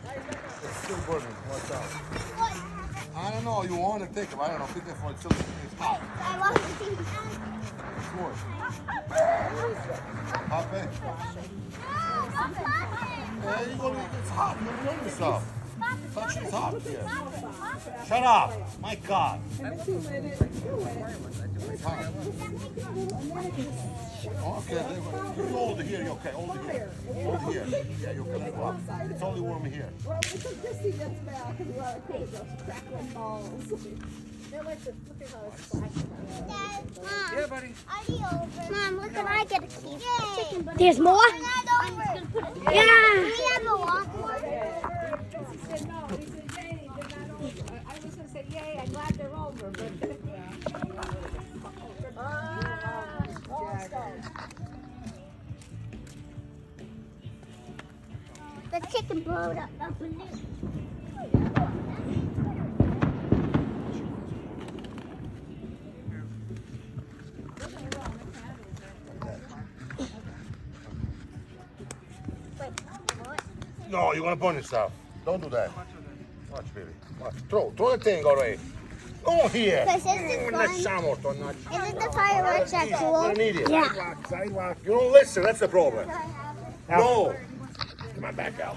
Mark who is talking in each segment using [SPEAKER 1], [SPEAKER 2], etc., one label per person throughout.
[SPEAKER 1] It's still burning. What's up? I don't know. You want to take it? I don't know. Pick it for it's hot.
[SPEAKER 2] I want to see.
[SPEAKER 1] It's what? Hot, babe? Yeah, you go. It's hot. You don't know yourself. Touch is hot here. Shut up. My God. It's hot. Okay, you hold it here. Okay, hold it here. Hold it here. Yeah, you can go up. It's only warm here.
[SPEAKER 3] Well, we took Chrissy gets back and we want to cook those crackling balls. They're like the look at how it's flashing.
[SPEAKER 2] Mom,
[SPEAKER 4] Yeah, buddy.
[SPEAKER 2] Mom, look what I get to keep. Chicken burger.
[SPEAKER 5] There's more?
[SPEAKER 2] I'm just gonna put it.
[SPEAKER 5] Yeah.
[SPEAKER 2] We have a walk.
[SPEAKER 3] He said no. He said, yay, they're not over. I was going to say, yay, I'm glad they're over, but.
[SPEAKER 2] The chicken blowed up in there.
[SPEAKER 1] No, you're gonna burn yourself. Don't do that. Watch, baby. Watch. Throw the thing already. Go here.
[SPEAKER 2] Chris, isn't it fun?
[SPEAKER 1] Lasciamo tornare.
[SPEAKER 2] Isn't the fireworks that
[SPEAKER 1] I
[SPEAKER 2] cool?
[SPEAKER 1] don't need it.
[SPEAKER 5] Yeah.
[SPEAKER 1] Sidewalk. You don't listen. That's the problem. No. Come on, back out.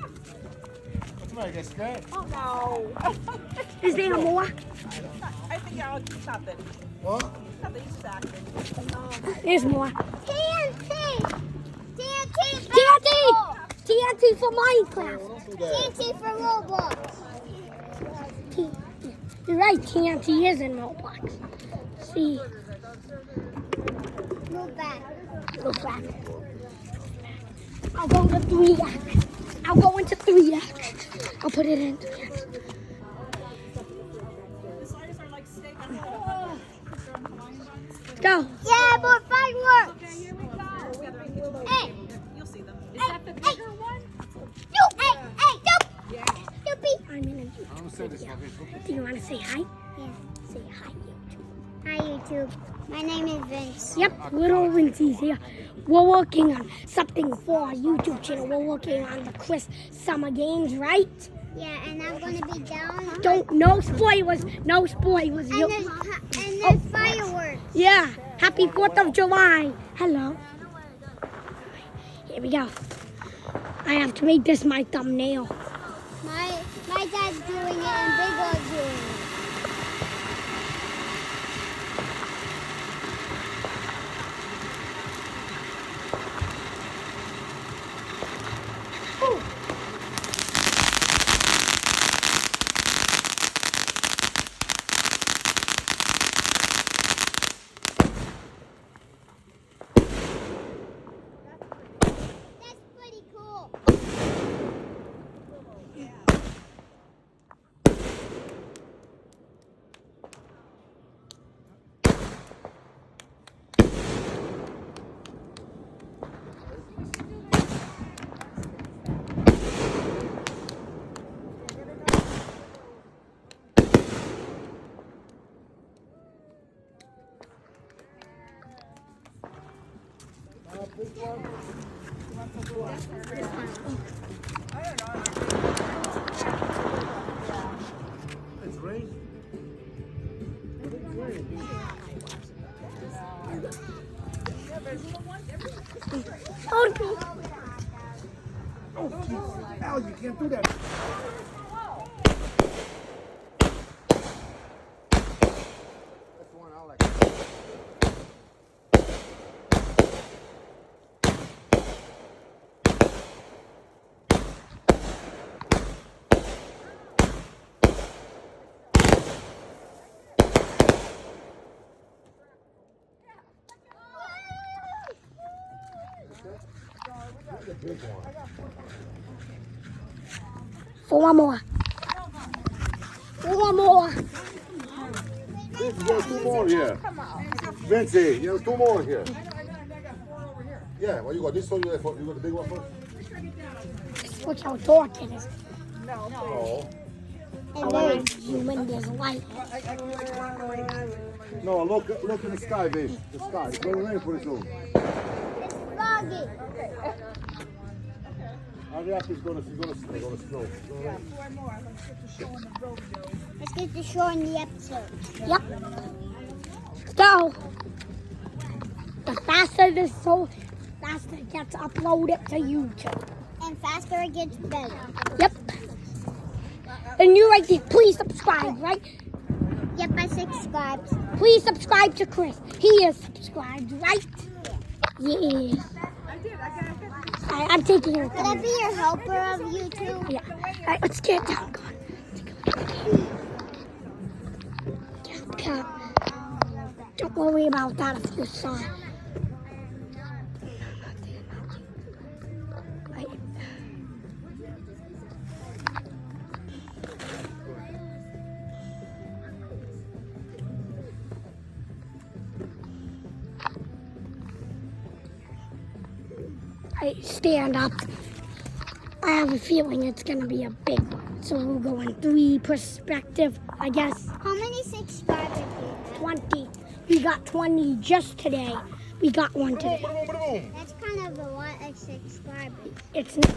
[SPEAKER 1] What's the matter? Get scared?
[SPEAKER 3] Oh, no.
[SPEAKER 5] Is there more?
[SPEAKER 3] I think I'll keep nothing.
[SPEAKER 1] What?
[SPEAKER 3] Nothing stacking.
[SPEAKER 5] There's more.
[SPEAKER 2] TNT! TNT!
[SPEAKER 5] TNT! TNT for Minecraft.
[SPEAKER 1] Don't do that.
[SPEAKER 2] TNT for Roblox.
[SPEAKER 5] You're right, TNT is in Roblox. See,
[SPEAKER 2] Move back.
[SPEAKER 5] look back. I'll go to 3x. I'll go into 3x. I'll put it in 3x. Go.
[SPEAKER 2] Yeah, more fireworks!
[SPEAKER 3] Here we go.
[SPEAKER 2] Hey!
[SPEAKER 3] You'll see them. Is
[SPEAKER 2] Hey,
[SPEAKER 3] that the
[SPEAKER 2] hey.
[SPEAKER 3] bigger one?
[SPEAKER 2] No! Hey! Hey! No! Stupid!
[SPEAKER 5] I'm in a
[SPEAKER 1] I don't say this on Facebook.
[SPEAKER 5] Do you want to say hi?
[SPEAKER 2] Yeah.
[SPEAKER 5] Say hi, YouTube.
[SPEAKER 2] Hi, YouTube. My name is Vince.
[SPEAKER 5] Yep, little Lindsay's here. We're working on something for our YouTube channel. We're working on the Chris Summer Games, right?
[SPEAKER 2] Yeah, and I'm gonna be down.
[SPEAKER 5] No spoilers. No spoilers.
[SPEAKER 2] And there's fireworks.
[SPEAKER 5] Yeah. Happy 4th of July. Hello. Here we go. I have to make this my thumbnail.
[SPEAKER 2] My dad's doing it and Big O's doing it. That's pretty cool.
[SPEAKER 1] It's rain.
[SPEAKER 5] Oh,
[SPEAKER 1] Al, you can't do that. That's the one I like. The big one.
[SPEAKER 5] 4 more. 4 more.
[SPEAKER 1] Vince, there's 2 more here. Vince, you have 2 more here. Yeah, well, you got this one, you got the big one first?
[SPEAKER 5] This is what y'all talking is.
[SPEAKER 1] No.
[SPEAKER 2] And then
[SPEAKER 5] When there's light.
[SPEAKER 1] No, look in the sky, Vince. The sky. It's going to rain pretty soon.
[SPEAKER 2] it's foggy.
[SPEAKER 1] Hurry up, it's going to snow. It's gonna rain.
[SPEAKER 2] Let's get to showing the episode.
[SPEAKER 5] Yep. So, the faster this so faster it gets uploaded to YouTube.
[SPEAKER 2] And faster it gets better.
[SPEAKER 5] Yep. And you right there, please subscribe, right?
[SPEAKER 2] Yep, I subscribed.
[SPEAKER 5] Please subscribe to Chris. He is subscribed, right? Yeah. I'm taking your
[SPEAKER 2] Could I be your helper of YouTube?
[SPEAKER 5] Yeah. All right, let's get down. Come on. Come. Don't worry about that if you saw it. Right. I stand up. I have a feeling it's gonna be a big one. So we'll go in 3 perspective, I guess.
[SPEAKER 2] How many subscribers do you have?
[SPEAKER 5] 20. We got 20 just today. We got one today.
[SPEAKER 1] Boom.
[SPEAKER 2] That's kind of a lot of subscribers.
[SPEAKER 5] It's not.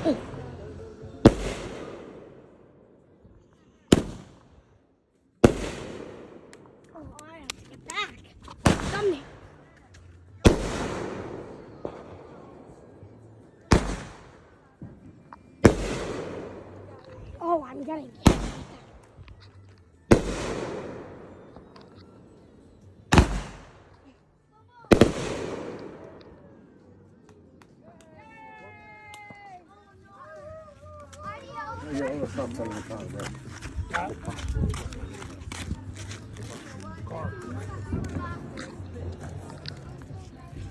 [SPEAKER 5] Oh. Oh, I have to get back. Come there. Oh, I'm getting it.
[SPEAKER 1] Yeah, I'm gonna stop telling the car, bro.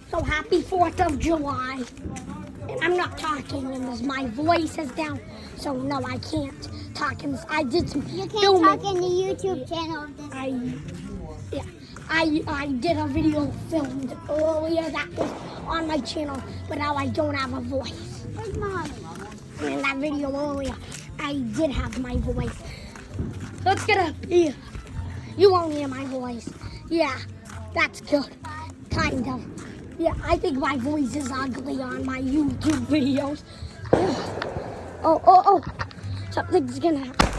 [SPEAKER 5] So happy 4th of July. And I'm not talking because my voice is down. So no, I can't talk in this. I did some
[SPEAKER 2] You can't
[SPEAKER 5] filming.
[SPEAKER 2] talk in the YouTube channel of this.
[SPEAKER 5] I did a video filmed earlier that was on my channel, but now I don't have a voice.
[SPEAKER 2] Where's Mom?
[SPEAKER 5] In that video earlier, I did have my voice. Let's get up here. You won't hear my voice. Yeah, that's good. Kind of. Yeah, I think my voice is ugly on my YouTube videos. Oh. Something's gonna happen.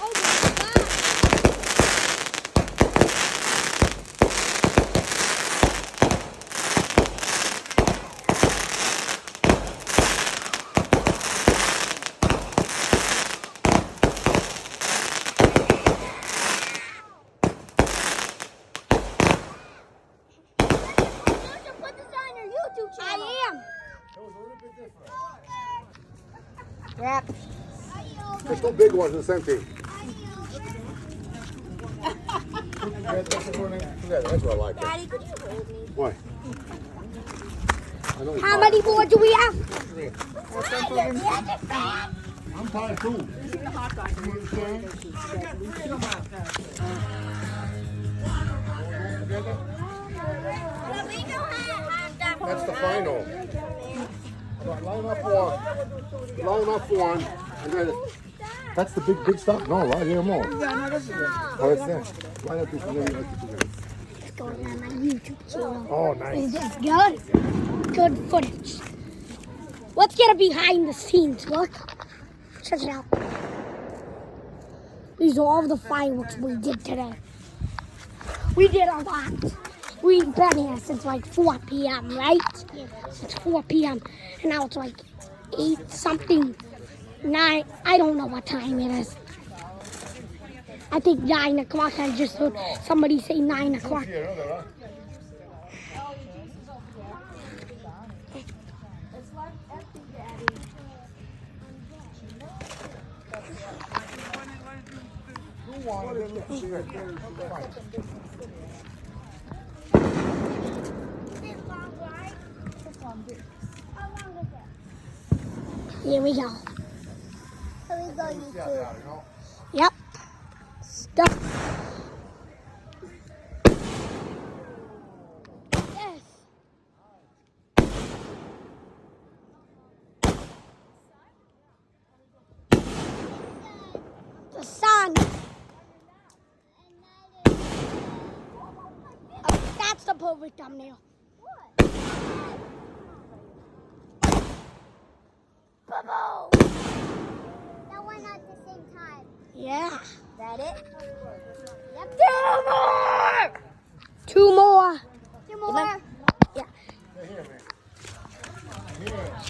[SPEAKER 5] Oh my God.
[SPEAKER 2] Put this on your YouTube channel.
[SPEAKER 5] I am.
[SPEAKER 1] That was a little bit different.
[SPEAKER 5] Yep.
[SPEAKER 1] There's 2 big ones in the same thing. That's what I like.
[SPEAKER 3] Daddy, could you hold me?
[SPEAKER 1] Why? I know you're
[SPEAKER 5] How
[SPEAKER 1] tired.
[SPEAKER 5] many more do we have?
[SPEAKER 1] I'm tired too. That's the final. Line up one. And then that's the big stuff? No, right here more. Oh, it's there. Line up this and then you like it together.
[SPEAKER 5] It's going on my YouTube channel.
[SPEAKER 1] Oh,
[SPEAKER 5] Is
[SPEAKER 1] nice.
[SPEAKER 5] this good? Good footage. Let's get a behind the scenes look. Check it out. These are all the fireworks we did today. We did a lot. We've been here since like 4 p.m., right? Since 4 p.m. And now it's like 8 something, 9. I don't know what time it is. I think 9 o'clock. I just heard somebody say 9 o'clock. Here we go.
[SPEAKER 2] Here we go, YouTube.
[SPEAKER 5] Yep. Start. Yep. Yes. The sun. That's the perfect thumbnail. Bubble.
[SPEAKER 2] That one at the same time.
[SPEAKER 5] Yeah.
[SPEAKER 2] That it? Yep.
[SPEAKER 5] Two more.
[SPEAKER 2] Two more.
[SPEAKER 5] Yeah.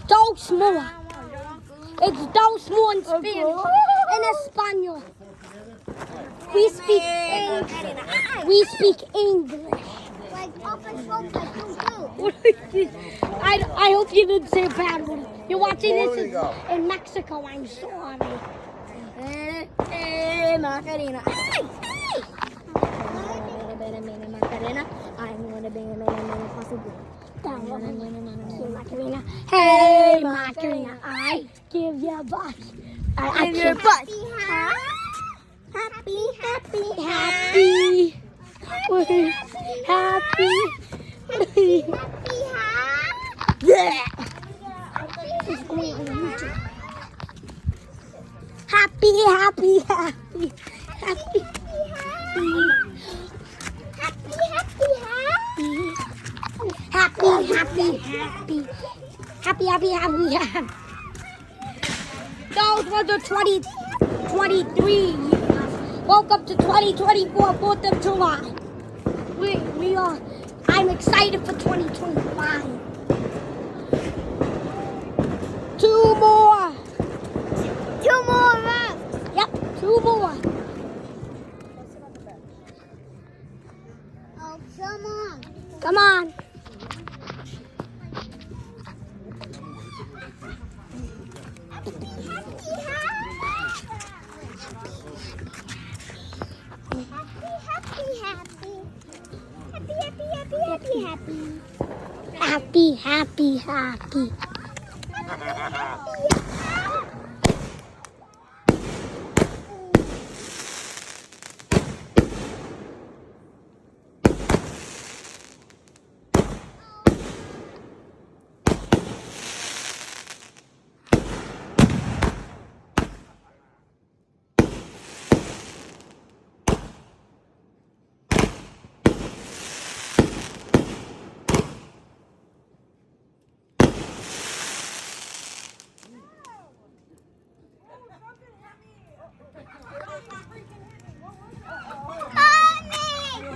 [SPEAKER 5] Dos more. It's dos more in Spanish. In Espanol. We speak English.
[SPEAKER 2] Like up and close like you do.
[SPEAKER 5] I hope you didn't say a bad one. You're watching this in Mexico. I'm sorry.
[SPEAKER 3] Macarena. Macarena. I'm gonna be a possible.
[SPEAKER 5] Macarena. Hey, Macarena, I give you a butt. I give you a butt.
[SPEAKER 2] Happy, happy,
[SPEAKER 5] Happy. Happy.
[SPEAKER 2] happy,
[SPEAKER 5] Yeah. It's going on YouTube. Happy, happy, happy. Happy. Happy, happy, happy. Happy, happy, happy, happy. Those were the 2023 years. Welcome to 2024, 4th of July. We are, I'm excited for 2025. Two more.
[SPEAKER 2] Two more left.
[SPEAKER 5] Yep, two more.
[SPEAKER 2] Oh, come on.
[SPEAKER 5] Come on. Happy, happy, happy.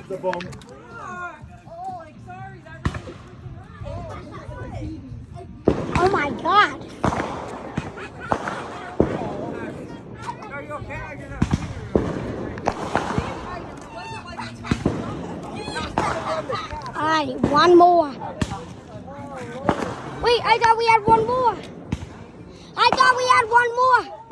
[SPEAKER 1] The bomb.
[SPEAKER 5] Oh my God.
[SPEAKER 4] Are you okay?
[SPEAKER 5] All right, one more. Wait, I thought we had one more. I thought we had one more.